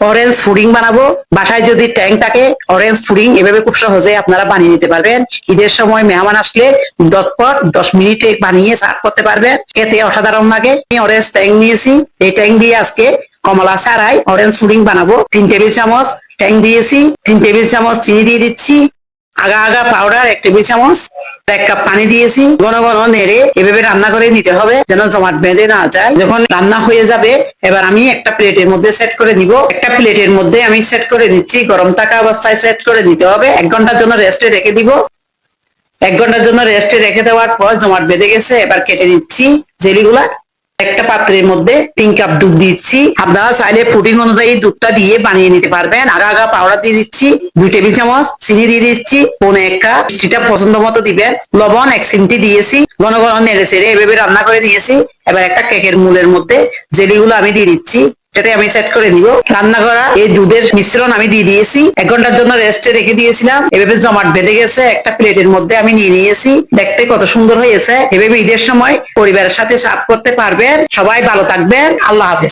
Orange fooding বানাবো। বাসায় যদি ট্যাং থাকে, অরেঞ্জ ফুডিং এভাবে খুব সহজে আপনারা বানিয়ে নিতে পারবেন। ঈদের সময় মেহমান আসলে দটপট 10 মিনিটে বানিয়ে সার্ভ করতে পারবেন, এতে অসাধারণ লাগে। আমি অরেঞ্জ ট্যাং নিয়েছি, এই ট্যাং দিয়ে আজকে কমলা ছাড়াই অরেঞ্জ ফুডিং বানাবো। 3 টেবিল চামচ ট্যাং দিয়েছি, 3 টেবিল চামচ চিনি দিয়ে দিচ্ছি, আগা আগা পাউডার 1 টেবিল চামচ, 1 কাপ পানি দিয়েছি। ঘন ঘন নেড়ে এভাবে রান্না করে নিতে হবে যেন জমাট বেঁধে না যায়। যখন রান্না হয়ে যাবে, এবার আমি একটা প্লেটের মধ্যে সেট করে নিব। একটা প্লেটের মধ্যে আমি সেট করে নিচ্ছি, গরম থাকা অবস্থায় সেট করে নিতে হবে। 1 ঘন্টার জন্য রেস্টে রেখে দিব। 1 ঘন্টার জন্য রেস্টে রেখে দেওয়ার পর জমাট বেঁধে গেছে, এবার কেটে নিচ্ছি জেলিগুলা। একটা পাত্রের মধ্যে 3 কাপ দুধ দিচ্ছি। আপনারা চাইলে পুডিং অনুযায়ী দুধটা দিয়ে বানিয়ে নিতে পারবেন। আগা আগা পাউডার দিয়ে দিচ্ছি 2 টেবিল চামচ, চিনি দিয়ে দিচ্ছি 1/4 কাপ, যেটা পছন্দ মতো দিবেন। লবণ 1 চিমটি দিয়েছি। ঘন ঘন নেড়ে চেড়ে এভাবে রান্না করে নিয়েছি। এবার একটা কেকের মুলের মধ্যে জেলিগুলো আমি দিয়ে দিচ্ছি, যাতে আমি সেট করে নিব। রান্না করা এই দুধের মিশ্রণ আমি দিয়ে দিয়েছি। 1 ঘন্টার জন্য রেস্টে রেখে দিয়েছিলাম, এভাবে জমাট বেঁধে গেছে। একটা প্লেটের মধ্যে আমি নিয়ে নিয়েছি। দেখতে কত সুন্দর হয়েছে। এভাবে ঈদের সময় পরিবারের সাথে সার্ভ করতে পারবেন। সবাই ভালো থাকবেন। আল্লাহ হাফেজ।